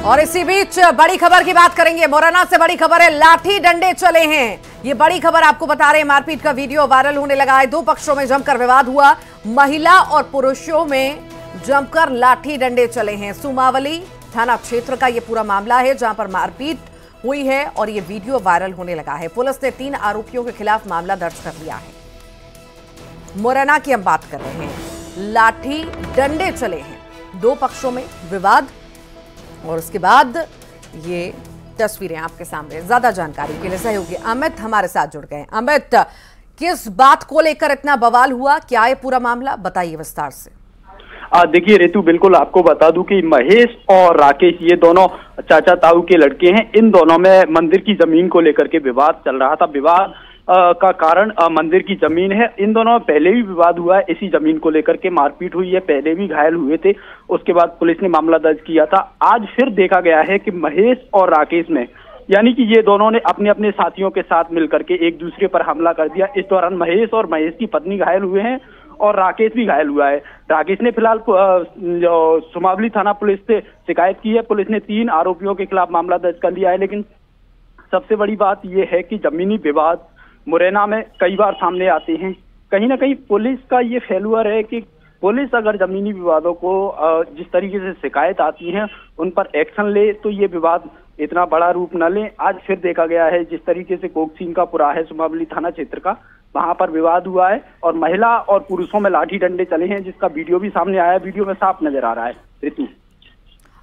और इसी बीच बड़ी खबर की बात करेंगे। मुरैना से बड़ी खबर है, लाठी डंडे चले हैं। ये बड़ी खबर आपको बता रहे हैं। मारपीट का वीडियो वायरल होने लगा है। दो पक्षों में जमकर विवाद हुआ। महिला और पुरुषों में जमकर लाठी डंडे चले हैं। सुमावली थाना क्षेत्र का ये पूरा मामला है, जहां पर मारपीट हुई है और ये वीडियो वायरल होने लगा है। पुलिस ने 3 आरोपियों के खिलाफ मामला दर्ज कर लिया है। मुरैना की हम बात कर रहे हैं। लाठी डंडे चले हैं, दो पक्षों में विवाद, और उसके बाद ये तस्वीरें आपके सामने। ज्यादा जानकारी के लिए सहयोगी अमित हमारे साथ जुड़ गए। अमित, किस बात को लेकर इतना बवाल हुआ, क्या है पूरा मामला, बताइए विस्तार से। देखिए रितु, बिल्कुल आपको बता दूं कि महेश और राकेश ये दोनों चाचा ताऊ के लड़के हैं। इन दोनों में मंदिर की जमीन को लेकर के विवाद चल रहा था। विवाद का कारण मंदिर की जमीन है। इन दोनों में पहले भी विवाद हुआ है, इसी जमीन को लेकर के मारपीट हुई है, पहले भी घायल हुए थे। उसके बाद पुलिस ने मामला दर्ज किया था। आज फिर देखा गया है कि महेश और राकेश में, यानी कि ये दोनों ने अपने अपने साथियों के साथ मिलकर के एक दूसरे पर हमला कर दिया। इस दौरान महेश और महेश की पत्नी घायल हुए हैं और राकेश भी घायल हुआ है। राकेश ने फिलहाल सुमावली थाना पुलिस से शिकायत की है। पुलिस ने 3 आरोपियों के खिलाफ मामला दर्ज कर लिया है। लेकिन सबसे बड़ी बात यह है कि जमीनी विवाद मुरैना में कई बार सामने आते हैं। कहीं ना कहीं पुलिस का ये फेल्यूर है कि पुलिस अगर जमीनी विवादों को जिस तरीके से शिकायत आती है उन पर एक्शन ले तो ये विवाद इतना बड़ा रूप न ले। आज फिर देखा गया है जिस तरीके से कोकसीन का पुरा है सुमावली थाना क्षेत्र का, वहां पर विवाद हुआ है और महिला और पुरुषों में लाठी डंडे चले हैं, जिसका वीडियो भी सामने आया। वीडियो में साफ नजर आ रहा है। ऋतु,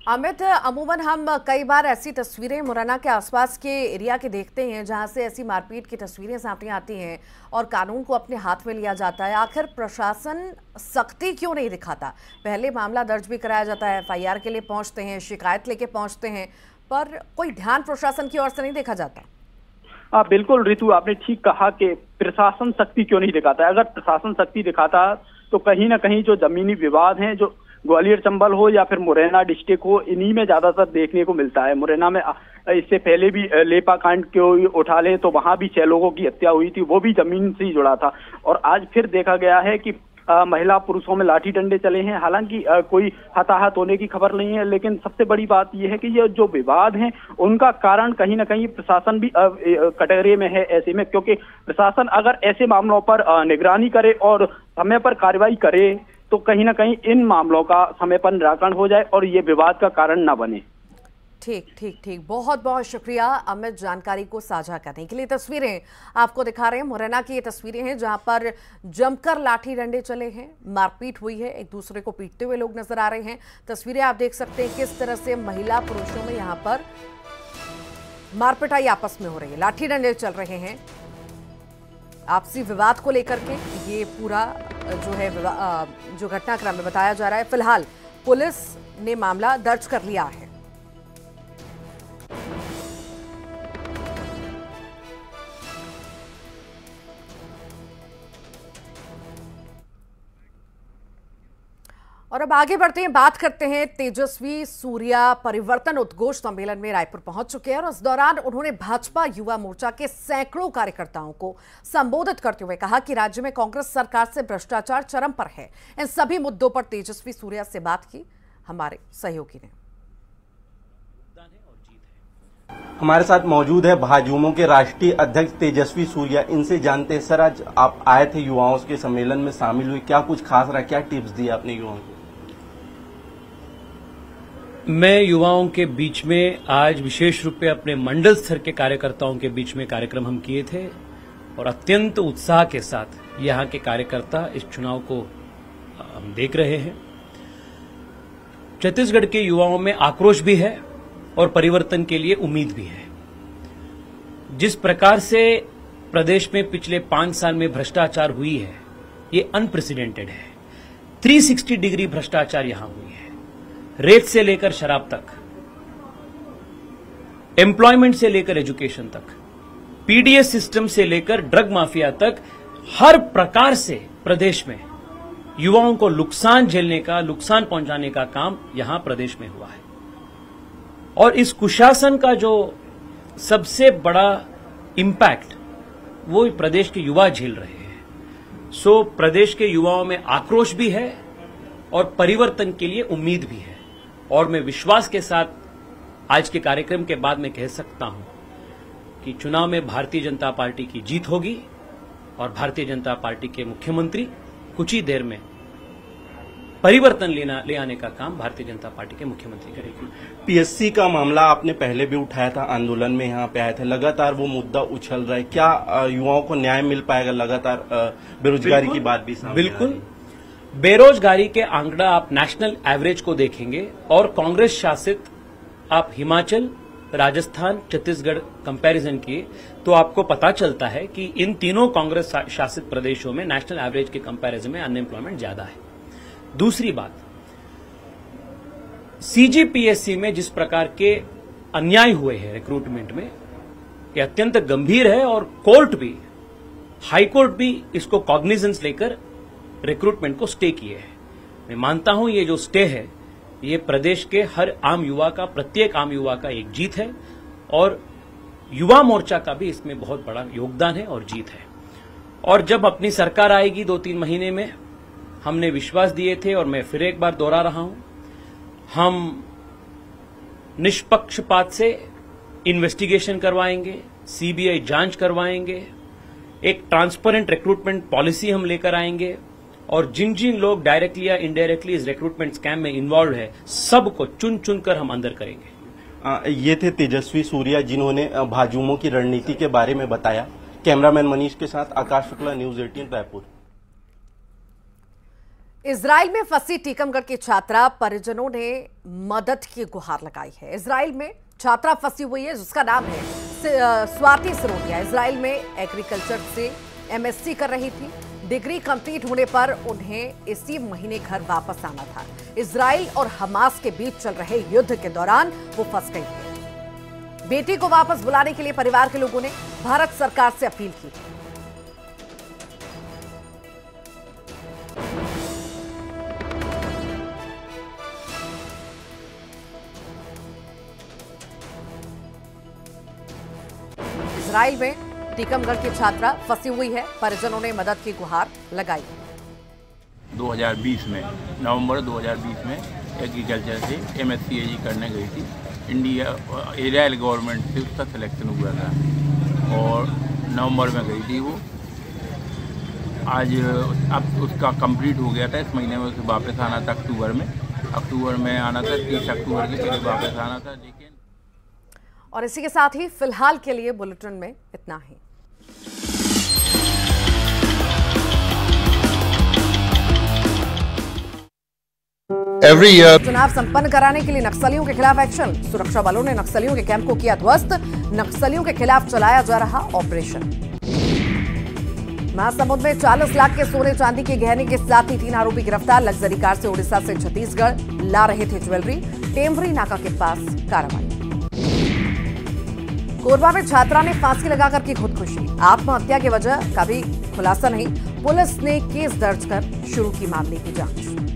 अमित, अमूमन हम कई बार ऐसी तस्वीरें मुरैना के आसपास के एरिया के देखते हैं जहां से ऐसी मारपीट की तस्वीरें सामने आती हैं और कानून को अपने हाथ में लिया जाता है। आखिर प्रशासन सख्ती क्यों नहीं दिखाता? पहले मामला दर्ज भी कराया जाता है, FIR के लिए पहुंचते हैं, शिकायत लेके पहुंचते हैं, पर कोई ध्यान प्रशासन की ओर से नहीं देखा जाता। बिल्कुल ऋतु, आपने ठीक कहा कि प्रशासन सख्ती क्यों नहीं दिखाता है। अगर प्रशासन सख्ती दिखाता तो कहीं ना कहीं जो जमीनी विवाद हैं, जो ग्वालियर चंबल हो या फिर मुरैना डिस्ट्रिक्ट हो, इन्हीं में ज्यादातर देखने को मिलता है। मुरैना में इससे पहले भी लेपा कांड को उठा लें तो वहां भी 6 लोगों की हत्या हुई थी, वो भी जमीन से ही जुड़ा था। और आज फिर देखा गया है कि महिला पुरुषों में लाठी डंडे चले हैं। हालांकि कोई हताहत होने की खबर नहीं है, लेकिन सबसे बड़ी बात यह है कि ये जो विवाद हैं उनका कारण कहीं ना कहीं प्रशासन भी कटघरे में है ऐसे में, क्योंकि प्रशासन अगर ऐसे मामलों पर निगरानी करे और समय पर कार्रवाई करे तो कहीं ना कहीं इन मामलों का समय पर निराकरण हो जाए और ये विवाद का कारण ना बने। ठीक, बहुत बहुत शुक्रिया अमित जानकारी को साझा करने के लिए। तस्वीरें आपको दिखा रहे हैं, मुरैना की ये तस्वीरें हैं जहां पर जमकर लाठी डंडे चले हैं, मारपीट हुई है, एक दूसरे को पीटते हुए लोग नजर आ रहे हैं। तस्वीरें आप देख सकते हैं किस तरह से महिला पुरुषों में यहां पर मारपिटाई आपस में हो रही है, लाठी डंडे चल रहे हैं। आपसी विवाद को लेकर के ये पूरा जो है जो घटनाक्रम में बताया जा रहा है। फिलहाल पुलिस ने मामला दर्ज कर लिया है। और अब आगे बढ़ते हैं, बात करते हैं। तेजस्वी सूर्या परिवर्तन उद्घोष सम्मेलन में रायपुर पहुंच चुके हैं और इस दौरान उन्होंने भाजपा युवा मोर्चा के सैकड़ों कार्यकर्ताओं को संबोधित करते हुए कहा कि राज्य में कांग्रेस सरकार से भ्रष्टाचार चरम पर है। इन सभी मुद्दों पर तेजस्वी सूर्या से बात की हमारे सहयोगी ने। हमारे साथ मौजूद है भाजयुमो के राष्ट्रीय अध्यक्ष तेजस्वी सूर्या। इनसे जानते हैं, सर आज आप आए थे युवाओं के सम्मेलन में शामिल हुए, क्या कुछ खास रहा, क्या टिप्स दिए आपने युवाओं को? मैं युवाओं के बीच में आज विशेष रूप से अपने मंडल स्तर के कार्यकर्ताओं के बीच में कार्यक्रम हम किए थे और अत्यंत उत्साह के साथ यहाँ के कार्यकर्ता इस चुनाव को हम देख रहे हैं। छत्तीसगढ़ के युवाओं में आक्रोश भी है और परिवर्तन के लिए उम्मीद भी है। जिस प्रकार से प्रदेश में पिछले 5 साल में भ्रष्टाचार हुई है, ये अनप्रेसिडेंटेड है। 360 डिग्री भ्रष्टाचार यहां हुई है, रेत से लेकर शराब तक, एम्प्लॉयमेंट से लेकर एजुकेशन तक, पीडीएस सिस्टम से लेकर ड्रग माफिया तक, हर प्रकार से प्रदेश में युवाओं को नुकसान झेलने का, नुकसान पहुंचाने का काम यहां प्रदेश में हुआ है। और इस कुशासन का जो सबसे बड़ा इंपैक्ट वो प्रदेश के युवा झेल रहे हैं। सो प्रदेश के युवाओं में आक्रोश भी है और परिवर्तन के लिए उम्मीद भी है। और मैं विश्वास के साथ आज के कार्यक्रम के बाद मैं कह सकता हूं कि चुनाव में भारतीय जनता पार्टी की जीत होगी और भारतीय जनता पार्टी के मुख्यमंत्री कुछ ही देर में परिवर्तन ले आने का काम भारतीय जनता पार्टी के मुख्यमंत्री करेगी। पीएससी का मामला आपने पहले भी उठाया था, आंदोलन में यहाँ पे आए थे, लगातार वो मुद्दा उछल रहा है, क्या युवाओं को न्याय मिल पाएगा? लगातार बेरोजगारी की बात भी सामने बिल्कुल, बेरोजगारी के आंकड़ा आप नेशनल एवरेज को देखेंगे और कांग्रेस शासित आप हिमाचल, राजस्थान, छत्तीसगढ़ कंपैरिजन किए तो आपको पता चलता है कि इन तीनों कांग्रेस शासित प्रदेशों में नेशनल एवरेज के कंपैरिजन में अनएम्प्लॉयमेंट ज्यादा है। दूसरी बात, सीजीपीएससी में जिस प्रकार के अन्याय हुए हैं रिक्रूटमेंट में, ये अत्यंत गंभीर है और कोर्ट भी, हाई कोर्ट भी इसको कॉग्निजेंस लेकर रिक्रूटमेंट को स्टे किए है। मैं मानता हूं ये जो स्टे है ये प्रदेश के हर आम युवा का, प्रत्येक आम युवा का एक जीत है और युवा मोर्चा का भी इसमें बहुत बड़ा योगदान है और जीत है। और जब अपनी सरकार आएगी 2-3 महीने में, हमने विश्वास दिए थे और मैं फिर एक बार दोहरा रहा हूं, हम निष्पक्षपात से इन्वेस्टिगेशन करवाएंगे, सीबीआई जांच करवाएंगे, एक ट्रांसपेरेंट रिक्रूटमेंट पॉलिसी हम लेकर आएंगे और जिन जिन लोग डायरेक्टली या इनडायरेक्टली इस रिक्रूटमेंट स्कैम में इन्वॉल्व है सबको चुन चुनकर हम अंदर करेंगे। ये थे तेजस्वी सूर्या जिन्होंने भाजयुमों की रणनीति के बारे में बताया। कैमरामैन मनीष के साथ आकाश शुक्ला, न्यूज 18 रायपुर। इजराइल में फंसी टीकमगढ़ की छात्रा परिजनों ने मदद की गुहार लगाई है। इजराइल में छात्रा फंसी हुई है जिसका नाम है स्वाति सिरोदिया। इजराइल में एग्रीकल्चर से एमएससी कर रही थी। डिग्री कंप्लीट होने पर उन्हें इसी महीने घर वापस आना था। इजराइल और हमास के बीच चल रहे युद्ध के दौरान वो फंस गई थी। बेटी को वापस बुलाने के लिए परिवार के लोगों ने भारत सरकार से अपील की। इजराइल में टीकमगढ़ की छात्रा फंसी हुई है, परिजनों ने मदद की गुहार लगाई। 2020 में, नवंबर 2020 में एग्रीकल्चर से एमएससी करने गई थी। इजराइल गवर्नमेंट से उसका सिलेक्शन हुआ था और नवंबर में गई थी वो। आज अब उसका कंप्लीट हो गया था, इस महीने में उसे वापस आना था। अक्टूबर में आना था, 30 अक्टूबर के पहले वापस आना था। लेकिन और इसी के साथ ही फिलहाल के लिए बुलेटिन में इतना ही। चुनाव संपन्न कराने के लिए नक्सलियों के खिलाफ एक्शन। सुरक्षा बलों ने नक्सलियों के कैंप को किया ध्वस्त। नक्सलियों के खिलाफ चलाया जा रहा ऑपरेशन। महासमुंद में 40 लाख के सोने चांदी के गहने के साथ ही 3 आरोपी गिरफ्तार। लग्जरी कार से उड़ीसा से छत्तीसगढ़ ला रहे थे ज्वेलरी। टेमरी नाका के पास कार्रवाई। कोरबा में छात्रा ने फांसी लगाकर की खुदकुशी। आत्महत्या की वजह का भी खुलासा नहीं। पुलिस ने केस दर्ज कर शुरू की मामले की जांच।